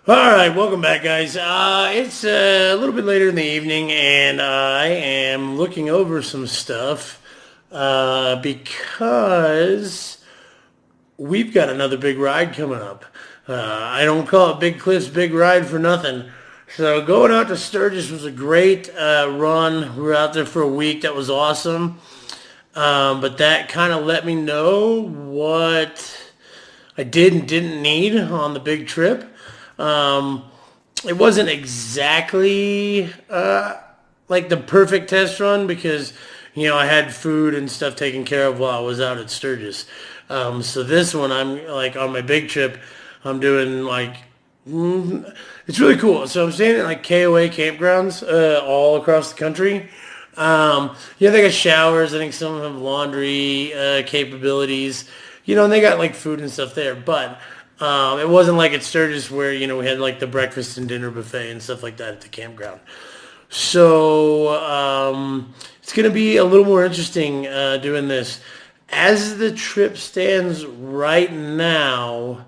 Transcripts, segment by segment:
All right, welcome back, guys. It's a little bit later in the evening, and I am looking over some stuff because we've got another big ride coming up. I don't call it Big Cliff's Big Ride for nothing. So going out to Sturgis was a great run. We were out there for a week. That was awesome. But that kind of let me know what I did and didn't need on the big trip. Um, it wasn't exactly like the perfect test run because I had food and stuff taken care of while I was out at Sturgis. So this one I'm like on my big trip. I'm doing like it's really cool. So I'm staying at like KOA campgrounds all across the country. They got showers. I think some of them have laundry capabilities. And they got like food and stuff there, but it wasn't like at Sturgis where, we had like the breakfast and dinner buffet and stuff like that at the campground. So it's going to be a little more interesting doing this. As the trip stands right now,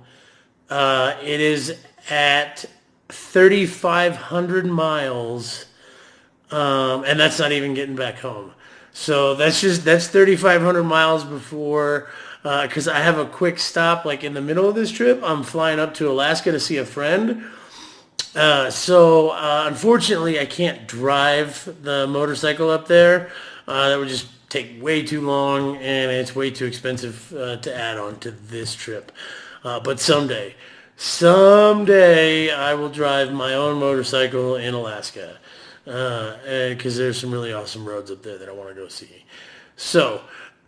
it is at 3,500 miles, and that's not even getting back home. So that's 3,500 miles before, because I have a quick stop like in the middle of this trip. I'm flying up to Alaska to see a friend. So unfortunately, I can't drive the motorcycle up there. That would just take way too long, and it's way too expensive to add on to this trip. But someday I will drive my own motorcycle in Alaska because there's some really awesome roads up there that I want to go see. So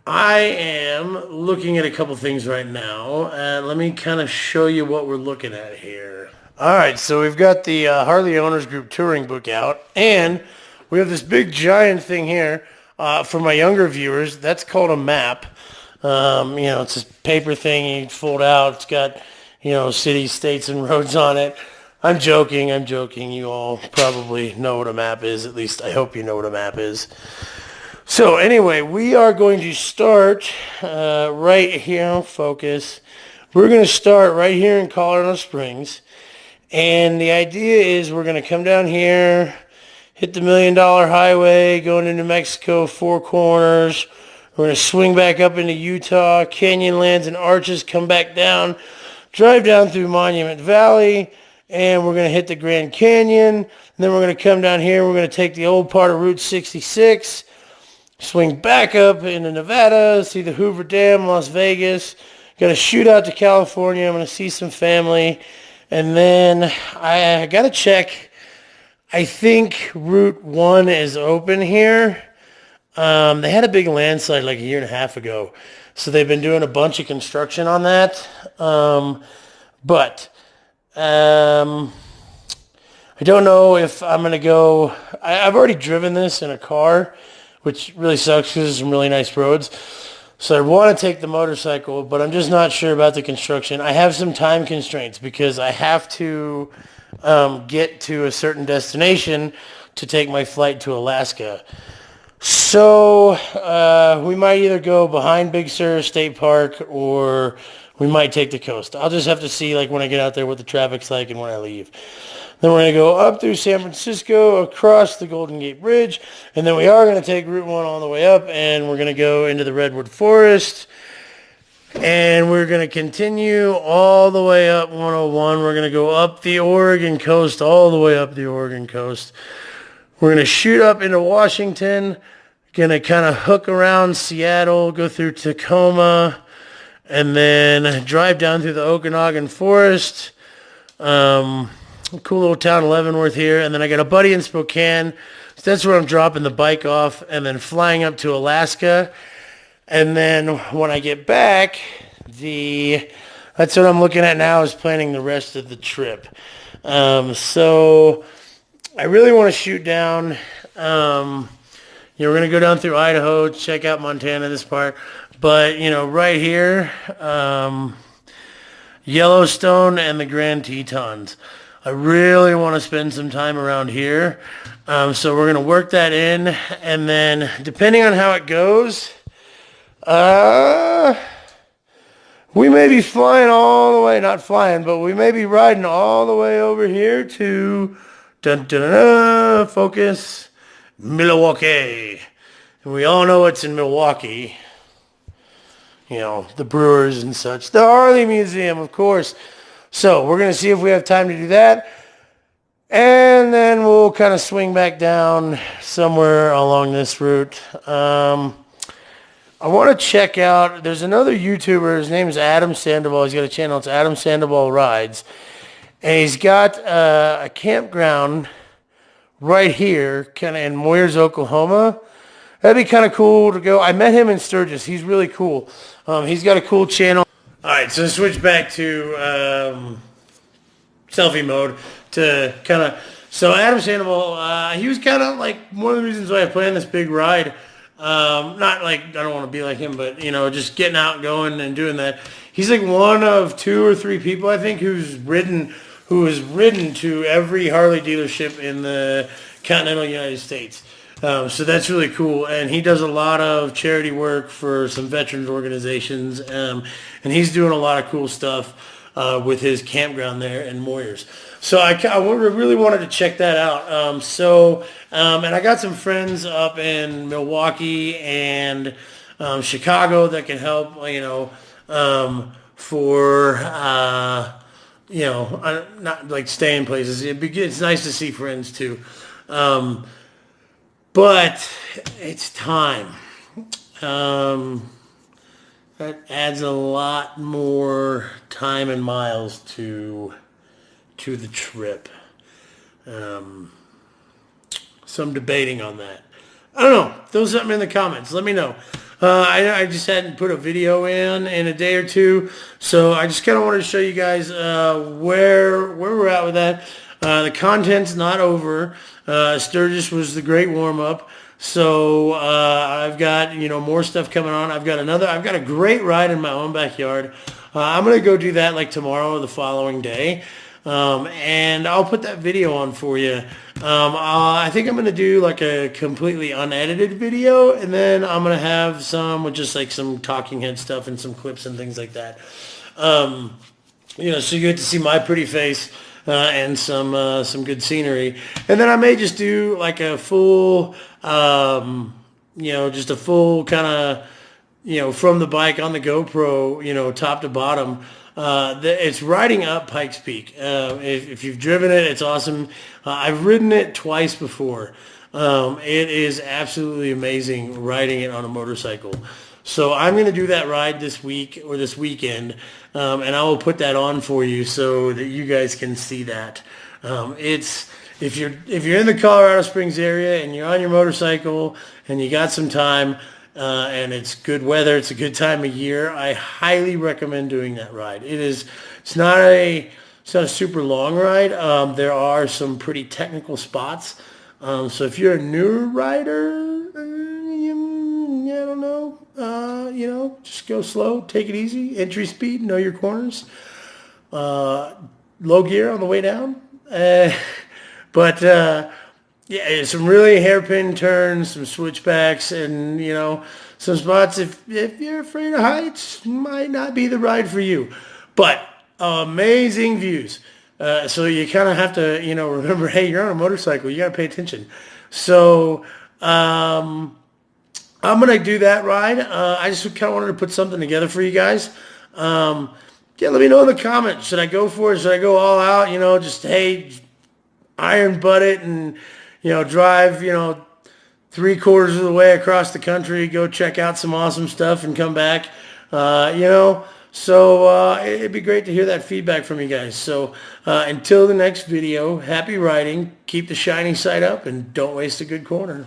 I am looking at a couple things right now. Let me kind of show you what we're looking at here. All right, so we've got the Harley Owners Group touring book out, and we have this big giant thing here. For my younger viewers, that's called a map. It's a paper thing you fold out. It's got, cities, states, and roads on it. I'm joking. You all probably know what a map is. At least I hope you know what a map is. So anyway, we are going to start right here. Focus. We're going to start right here in Colorado Springs. And the idea is we're going to come down here, hit the $1 Million Highway, go into New Mexico, Four Corners. We're going to swing back up into Utah, Canyonlands and Arches, come back down, drive down through Monument Valley, and we're going to hit the Grand Canyon. And then we're going to come down here. We're going to take the old part of Route 66, swing back up into Nevada, see the Hoover Dam, Las Vegas. Going to shoot out to California. I'm going to see some family. And then I got to check. I think Route 1 is open here. They had a big landslide like a year and a half ago. So they've been doing a bunch of construction on that. But I don't know if I'm going to go. I've already driven this in a car, which really sucks because there's some really nice roads. So I want to take the motorcycle, but I'm just not sure about the construction. I have some time constraints because I have to get to a certain destination to take my flight to Alaska. So we might either go behind Big Sur State Park or we might take the coast. I'll just have to see like when I get out there what the traffic's like and when I leave. Then we're going to go up through San Francisco, across the Golden Gate Bridge, and then we are going to take Route 1 all the way up, and we're going to go into the Redwood Forest, and we're going to continue all the way up 101. We're going to go up the Oregon coast, all the way up the Oregon coast. We're going to shoot up into Washington, going to kind of hook around Seattle, go through Tacoma, and then drive down through the Okanagan Forest. Cool little town, Leavenworth here. And then I got a buddy in Spokane. So that's where I'm dropping the bike off and then flying up to Alaska. And then when I get back, that's what I'm looking at now is planning the rest of the trip. So I really want to shoot down. We're going to go down through Idaho, check out Montana, this part. But, right here, Yellowstone and the Grand Tetons. I really want to spend some time around here. So we're going to work that in. And then depending on how it goes, we may be flying all the way, not flying, but we may be riding all the way over here to, dun, dun, dun, dun, focus, Milwaukee. And we all know it's in Milwaukee. You know, the Brewers and such. The Harley Museum, of course. So we're going to see if we have time to do that. And then we'll kind of swing back down somewhere along this route. I want to check out, there's another YouTuber, his name is Adam Sandoval. He's got a channel, it's Adam Sandoval Rides. And he's got a campground right here, kind of in Moyers, Oklahoma. That'd be kind of cool to go. I met him in Sturgis. He's really cool. He's got a cool channel. All right, so switch back to selfie mode to kind of, so Adam Sandoval, he was kind of like one of the reasons why I planned this big ride. Not like, I don't want to be like him, but, you know, just getting out, going and doing that. He's like one of 2 or 3 people, I think, who has ridden to every Harley dealership in the continental United States. So that's really cool. And he does a lot of charity work for some veterans organizations. And he's doing a lot of cool stuff with his campground there in Moyers. So I really wanted to check that out. And I got some friends up in Milwaukee and Chicago that can help, you know, you know, not like staying places. It's nice to see friends too. But it's time. That adds a lot more time and miles to the trip. Some debating on that. I don't know. Throw something in the comments. Let me know. I just hadn't put a video in a day or two, so I just kind of wanted to show you guys where we're at with that. The content's not over. Sturgis was the great warm-up. So I've got, you know, more stuff coming on. I've got a great ride in my own backyard. I'm going to go do that like tomorrow or the following day. And I'll put that video on for you. I think I'm going to do like a completely unedited video, and then I'm going to have some with just like some talking head stuff and some clips and things like that. You know, so you get to see my pretty face. And some good scenery. And then I may just do like a full, you know, just a full kind of, you know, from the bike on the GoPro, you know, top to bottom. It's riding up Pikes Peak. If you've driven it, it's awesome. I've ridden it twice before. It is absolutely amazing riding it on a motorcycle. So I'm going to do that ride this week or this weekend, and I will put that on for you so that you guys can see that. If you're in the Colorado Springs area and you're on your motorcycle and you got some time and it's good weather, it's a good time of year, I highly recommend doing that ride. It's not a super long ride. There are some pretty technical spots. So if you're a newer rider, I don't know. You know, just go slow, take it easy, entry speed, know your corners, low gear on the way down. But yeah, some really hairpin turns, some switchbacks, and, you know, some spots, if you're afraid of heights, might not be the ride for you. But amazing views. So you kind of have to, you know, remember, hey, you're on a motorcycle, you got to pay attention. So I'm going to do that ride. I just kind of wanted to put something together for you guys. Yeah, let me know in the comments. Should I go for it? Should I go all out? You know, just, hey, iron butt it and, you know, drive, you know, 3/4 of the way across the country, go check out some awesome stuff and come back, you know. So it'd be great to hear that feedback from you guys. So until the next video, happy riding, keep the shiny side up, and don't waste a good corner.